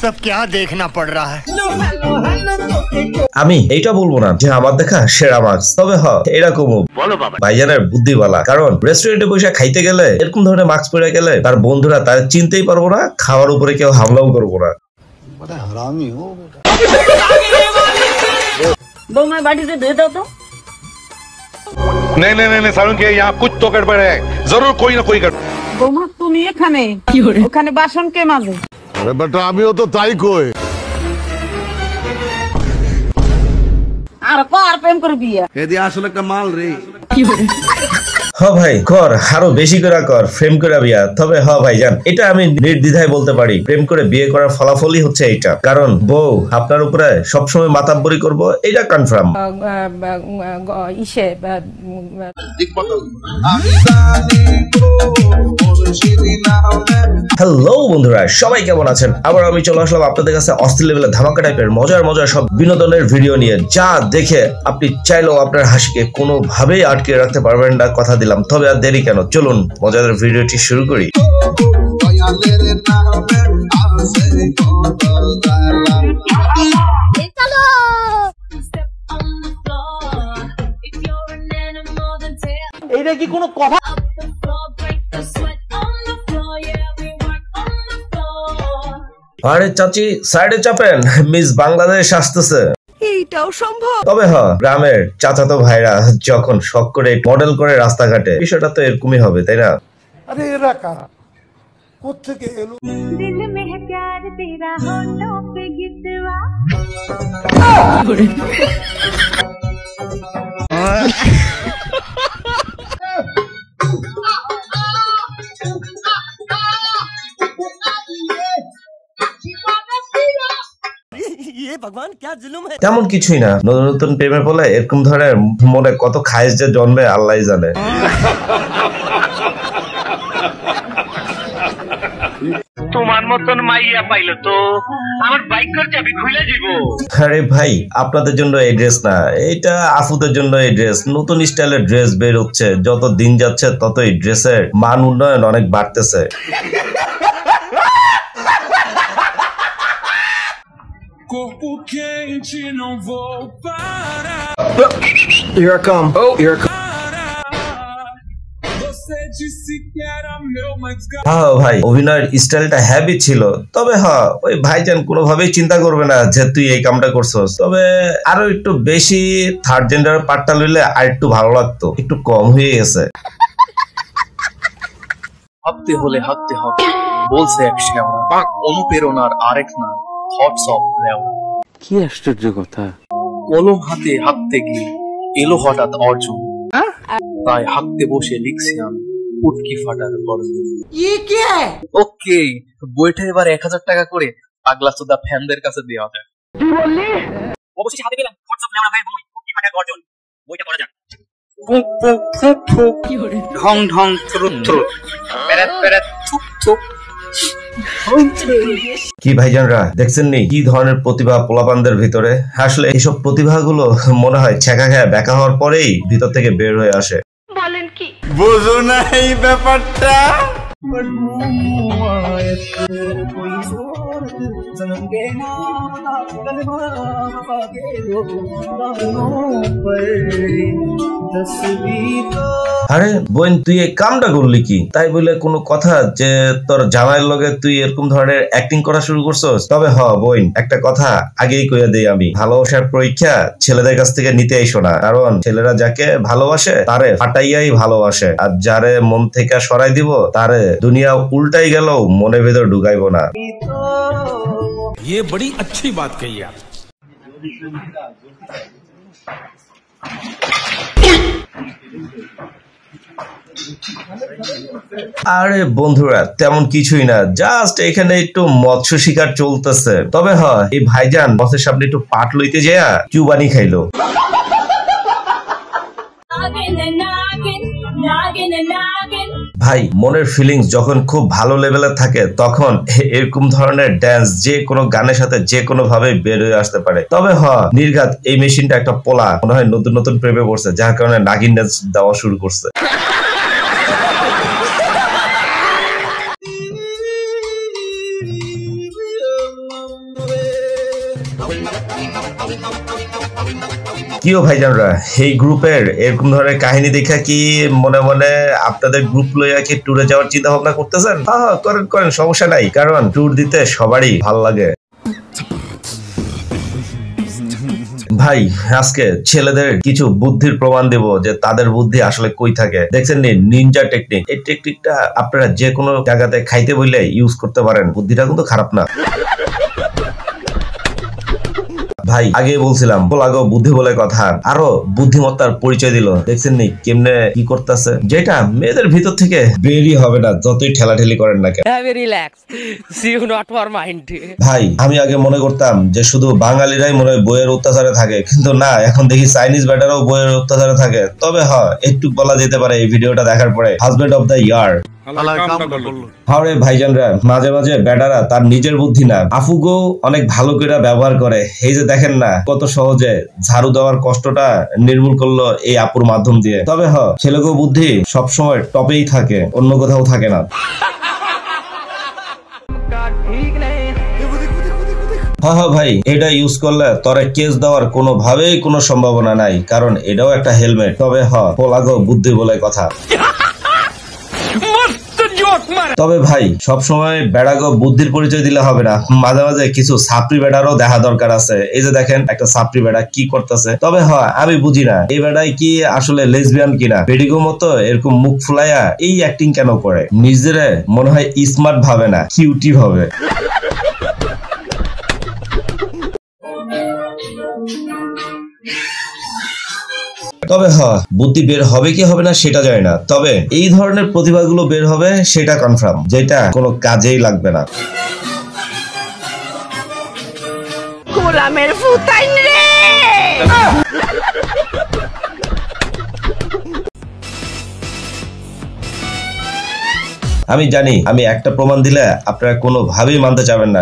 सब क्या देखना पड़ रहा है। আমি এইটা বলবো না যে আমার দেখা সেরা মাছ, তবে হ এরকম ভাইজানের বুদ্ধিওয়ালা, কারণ রেস্টুরেন্টে বসে খাইতে গেলে এরকম ধরনের মাস্ক পরে গেলে তার বন্ধুরা তার চিনতেই পারবো না, খাওয়ার উপরে কেউ হামলাও করবো না। বৌমা বাড়িতে ধুয়ে দাও তো। नहीं नहीं नहीं सारुण के यहाँ कुछ तो गड़बड़ है, जरूर कोई ना कोई गड़बड़। বৌমা তুমি এখানে ওখানে বাসন কে মাজে? আরে বেটা আমিও তো তাই কই। আর কর প্রেম করবি? এদি আসলে একটা মাল রে। হ ভাই কর, আরো বেশি করে কর, প্রেম করে বিয়া। তবে হ ভাইজান, এটা আমি নির্দ্বিধায় বলতে পারি, প্রেম করে বিয়ে করার ফলাফলই হচ্ছে এইটা, কারণ বউ আপনার উপরে সবসময় মাতাব্বরি করবো, এটা কনফার্ম। হ্যালো বন্ধুরা, সবাই কেমন আছেন? আবার আমি চলে আসলাম আপনাদের কাছে অস্থির লেভেলের ধামাকা টাইপের মজার মজার সব বিনোদনের ভিডিও নিয়ে, যা দেখে আপনি চাইলেও আপনার হাসিকে কোনোভাবেই আটকে রাখতে পারবেন না, কথা দিলাম। তবে আর দেরি কেন, চলুন মজাদার ভিডিওটি শুরু করি। এইটা কি কোনো কথা? আরে চাচি সাইডে চাপেন, মিস বাংলাদেশ আসতেছে। এইটাও সম্ভব? তবে হ, গ্রামের চাচাতো ভাইরা যখন শখ করে মডেল করে রাস্তাঘাটে, বিষয়টা তো এরকমই হবে, তাই না? আরে এরা কারা, কোত্থেকে এলো? दिल में है प्यार तेरा होठों पे गितवा। তেমন কিছুই না, নতুন নতুন প্রেমে বলে এরকম ধরনের মনে কত খায়েশ যে জন্মে আল্লাহই জানে। তোমার মতন মাইয়া পাইলো তো আমার বাইকের চাবি খুলে দিব। আরে ভাই, আপনাদের জন্য এই ড্রেস না, এইটা আফুদের জন্য এই ড্রেস। নতুন স্টাইলের ড্রেস বের হচ্ছে, যত দিন যাচ্ছে ততই ড্রেসের মান উন্নয়ন অনেক বাড়তেছে। Here I come. Oh, here I come. হ্যাঁ ভাই, অভিনয়ের স্টাইলটা হ্যাভি ছিল। তবে হ্যাঁ, ওই ভাইজান কোনোভাবেই চিন্তা করবে না যে তুই এই কামটা করছস। তবে আরো একটু বেশি থার্ড জেন্ডার পার্টটা লইলে আর একটু ভালো লাগতো, একটু কম হয়ে গেছে। হাঁটতে হলে হাঁটতে হবে বলছে এক শ্যাওড়া, অনুপ্রেরণার আরেক নাম থটস অফ লেওড়া। কি আশ্চর্য কথা! কলম হাতে হাঁটতে গিয়ে এলো হঠাৎ অর্জুন, তাই হাঁটতে বসে লিখছি আমি পুটকি ফাটার গর্জন। ওকে, বইটা এবার 1000 টাকা করে পাগলা চোদা ফ্যানদের কাছে দেওয়া যায়। অবশেষে হাতে পেলাম থটস অফ লেওড়া ভাই বই পুটকি ফাটার গর্জন। বইটা পড়া যাক। ঢং ঢং থ্রুত থ্রুত পেরাত পেরাত থুক থুক। কি ভাইজানরা, দেখছেন নি কি ধরনের প্রতিভা পোলাপানদের ভিতরে? আসলে এইসব প্রতিভাগুলো মনে হয় ছেঁকা খেয়ে বেকা হওয়ার পরেই ভিতর থেকে বের হয়ে আসে। বলেন কি? বুঝো না এই ব্যাপারটা? আরে বোন, তুই এই কামটা করলি কি? তাই বলে কোনো কথা যে তোর জামাইয়ের লগে তুই এরকম ধরনের অ্যাক্টিং করা শুরু করছস? তবে হ বোন, একটা কথা আগেই কইয়া দেই আমি, ভালোবাসার পরীক্ষা ছেলেদের কাছ থেকে নিতে আইসো না, কারণ ছেলেরা যাকে ভালোবাসে তারে ফাটাইয়াই ভালোবাসে, আর যারে মন থেকে সরাই দিব তারে দুনিয়া উল্টাই গেলেও মনের ভেতর ঢুকাইবো না। ये बड़ी अच्छी बात कही आप। আরে বন্ধুরা, তেমন কিছুই না, জাস্ট এখানে একটু মৎস্য শিকার চলতেছে। তবে হয় এই ভাইজান বসের সামনে একটু পাট লইতে যেয়া চুবানি খাইলো। ভাই, মনের ফিলিংস যখন খুব ভালো লেভেলে থাকে তখন এরকম ধরনের ড্যান্স যে কোনো গানের সাথে যে কোনো ভাবে বের হয়ে আসতে পারে। তবে নির্ঘাত এই মেশিনটা একটা পোলা মনে হয় নতুন নতুন প্রেমে পড়ছে, যার কারণে নাগিন ড্যান্স দেওয়া শুরু করছে। কিও ভাইজানরা, এই গ্রুপের এরকম ধরনের কাহিনী দেখা কি মনে মনে আপনাদের গ্রুপ লইয়া কি ট্যুরে যাওয়ার চিন্তা ভাবনা করতেছেন? হ্যাঁ, করেন করেন, সমস্যা নাই, কারণ ট্যুর দিতে সবারই ভাল লাগে। ভাই, আজকে ছেলেদের কিছু বুদ্ধির প্রমাণ দেব যে তাদের বুদ্ধি আসলে কই থাকে। দেখছেন নি নিনজা টেকনিক, এই টেকনিকটা আপনারা যে কোনো জায়গাতে খাইতে বললে ইউজ করতে পারেন, বুদ্ধিটা কিন্তু খারাপ না। ভাই, আগে বলছিলাম বলাগো বুদ্ধি বলে কথা, আরো বুদ্ধিমত্তার পরিচয় দিল। দেখছেন নি কেমনে কি করতেছে, যেটা মেয়েদের ভিতর থেকে বেরই হবে না যতই ঠেলাঠেলি করেন না কেন। ভাই, আমি আগে মনে করতাম যে শুধু বাঙালিরাই মনে হয় বইয়ের অত্যাচারে থাকে, কিন্তু না, এখন দেখি চাইনিজ ব্যাটারাও বইয়ের অত্যাচারে থাকে। তবে হ্যাঁ, একটু বলা যেতে পারে এই ভিডিওটা দেখার পরে হাজবেন্ড অফ দ্য ইয়ার। হরে ভাইজানরা, মাঝে মাঝে ব্যাটারা তার নিজের বুদ্ধি না আফুগো অনেক ভালো করে ব্যবহার করে। এই যে দেখেন না কত সহজে ঝাড়ু দেওয়ার কষ্টটা নির্মূল করলো এই আপুর মাধ্যম দিয়ে। তবে ছেলেগো বুদ্ধি সবসময় টপেই থাকে, অন্য কোথাও থাকে না। হ্যাঁ ভাই, এটা ইউজ করলে তোরে কেস দেওয়ার কোনো ভাবেই কোনো সম্ভাবনা নাই, কারণ এটাও একটা হেলমেট। তবে পোলাগো বুদ্ধি বলে কথা। তবে ভাই, সবসময় বেড়াগো বুদ্ধির পরিচয় দিলে হবে না, মাঝে মাঝে কিছু ছাত্রী বেড়ারও দেখা দরকার আছে। এই যে দেখেন একটা ছাত্রী বেড়া কি করতেছে। তবে আমি বুঝি না এই বেড়াই কি আসলে লেসবিয়ান কিনা, বেডিগো মতো এরকম মুখ ফুলাইয়া এই অ্যাক্টিং কেন করে? নিজেরে মনে হয় স্মার্ট ভাবে না, কিউটি ভাবে। তবে বুদ্ধি বের হবে কি হবে না সেটা জানি না, তবে এই ধরনের প্রতিভাগুলো বের হবে সেটা কনফার্ম, যেটা কোনো কাজেই লাগবে না। গোলামের ফুটাইন রে। আমি জানি আমি একটা প্রমাণ দিলে আপনারা কোনো ভাবেই মানতে চাবেন না,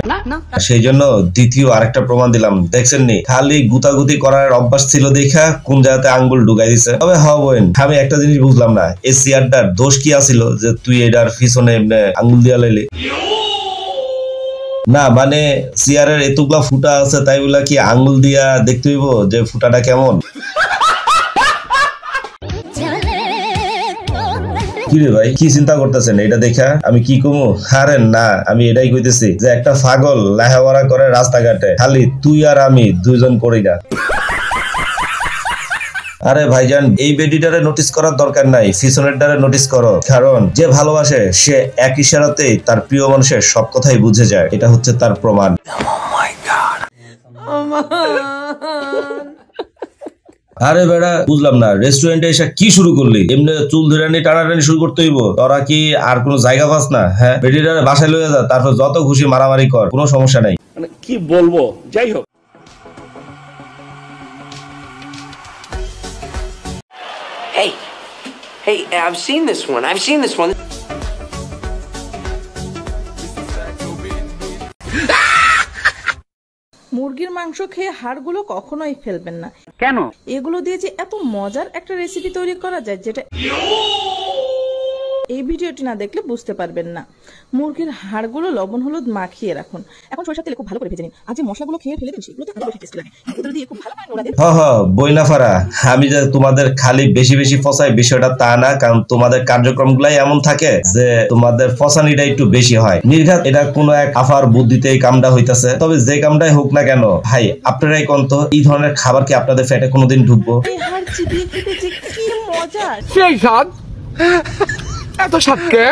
সেই জন্য দ্বিতীয় আরেকটা প্রমাণ দিলাম। দেখছেন নি খালি গুতাগুতি করার অভ্যাস ছিল দেখা কোন জায়গাতে আঙ্গুল ঢুকাই দিছে। তবে বোন, আমি একটা জিনিস বুঝলাম না, এই চেয়ারটার দোষ কি আছিল যে তুই এটার পিছনে আঙ্গুল দিয়া লাইলি? না মানে চেয়ারের এতগুলা ফুটা আছে তাই বলে কি আঙ্গুল দিয়া দেখতে হইব যে ফুটাটা কেমন? কিরে ভাই, কি চিন্তা করতেছেন এটা দেখা? আমি কি কমু? আরে না, আমি এটাই কইতেছি যে একটা পাগল লেখাপড়া করে রাস্তাঘাটে, খালি তুই আর আমি দুইজন করি না। আরে ভাইজান, এই বেডিটারে নোটিস করার দরকার নাই, পিছনের ডারে নোটিস করো, কারণ যে ভালোবাসে সে এক ইশারাতেই তার প্রিয় মানুষের সব কথাই বুঝে যায়। এটা হচ্ছে তার প্রমাণ। আরে বেড়া, বুঝলাম না রেস্টুরেন্টে এসে কি শুরু করলি? এমনি চুল ধরানি টানাটানি শুরু করতে হইব? তোরা কি আর কোনো জায়গা পাস না? হ্যাঁ, বেডিটারে বাসায় লইয়া যা, তারপর যত খুশি মারামারি কর, কোনো সমস্যা নাই। কি বলবো, যাই হোক। Hey, I've seen this one. মুরগির মাংস খেয়ে হাড়গুলো কখনোই ফেলবেন না। কেন? এগুলো দিয়ে যে এত মজার একটা রেসিপি তৈরি করা যায়, যেটা এই ভিডিওটি না দেখলে বুঝতে পারবেন না। মুরগির হাড়গুলো লবণ হলুদ মাখিয়ে রাখুন, এখন সরিষার তেলে খুব ভালো করে ভেজে নিন। আজ যে মশলাগুলো খেয়ে ফেলে দিন, সেগুলোতে আরো বেশি টেস্টি লাগে। এগুলো দিয়ে খুব ভালো করে নোড়া দিন। বইনাফারা, আমি যে তোমাদের খালি বেশি বেশি ফসাই বিষয়টা তা না, কারণ তোমাদের কার্যক্রমগুলাই এমন থাকে যে তোমাদের ফসানিটা একটু বেশি হয়। নির্ঘাত এটা কোনো এক আফার বুদ্ধিতে এই কামটা হইতাছে। তবে যে কামটাই হোক না কেন ভাই, আপনারাই কন্ত এই ধরনের খাবার কি আপনাদের পেটে কোনোদিন ঢুকবো? এই হাড় চিবিয়ে খেতে যে কি মজা, সেই স্বাদ, এত স্বাদকে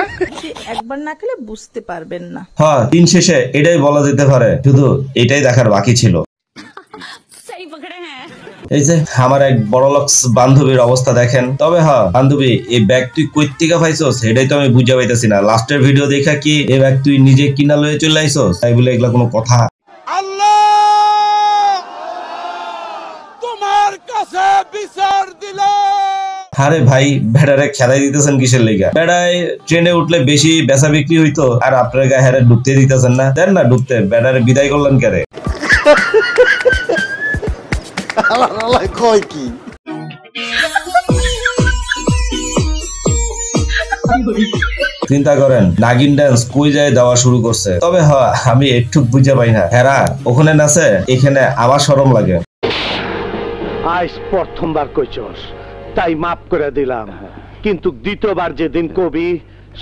একবার না খেলে বুঝতে পারবেন না। দিন শেষে এটাই বলা যেতে পারে, শুধু এটাই দেখার বাকি ছিল। এই যে আমার এক বড়লোক বান্ধবীর অবস্থা দেখেন। তবে বান্ধবী, এই ব্যাগ তুই কই থেকে পাইছস সেটাই তো আমি বুঝা পাইতেছি না। লাস্টের ভিডিও দেখা কি এই ব্যাগ তুই নিজে কিনা লয়ে চলে আইছস? তাই বলে এগুলা কোনো কথা? আল্লাহ তোমার কাছে বিচার দিলাম। আরে ভাই, বেড়ারে খেলাই দিতেছেন কিসের লেগা? বেড়ায় ট্রেনে উঠলে বেশি বেচা বিক্রি হইতো, আর আপনার গায়ে হারে ঢুকতে দিতেছেন না। দেন না ঢুকতে, বেড়ারে বিদায় করলেন কেরে? কয় কি চিন্তা করেন নাগিন ডান্স কই যায় দেওয়া শুরু করছে। তবে আমি একটু বুঝে পাই না, হেরা ওখানে নাচে, এখানে আবার শরম লাগে। আজ প্রথমবার কইছস তাই মাফ করে দিলাম, কিন্তু দ্বিতীয়বার যেদিন কবি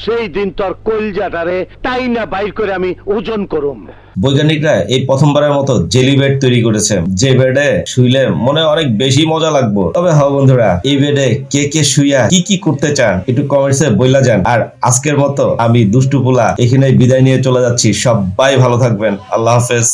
সেই দিন তোর কলজাটারে তাই না বাইর করে আমি ওজন করুম। বৈজ্ঞানিকরা এই প্রথমবারের মতো জেলি বেড তৈরি করেছে, যে বেডে শুইলে মনে অনেক বেশি মজা লাগবে। তবে বন্ধুরা, এই বেডে কে কে শুইয়া কি কি করতে চান একটু কমেন্টসে বইলা যান। আর আজকের মতো আমি দুষ্টু পোলা এখানে বিদায় নিয়ে চলে যাচ্ছি। সবাই ভালো থাকবেন, আল্লাহ হাফেজ।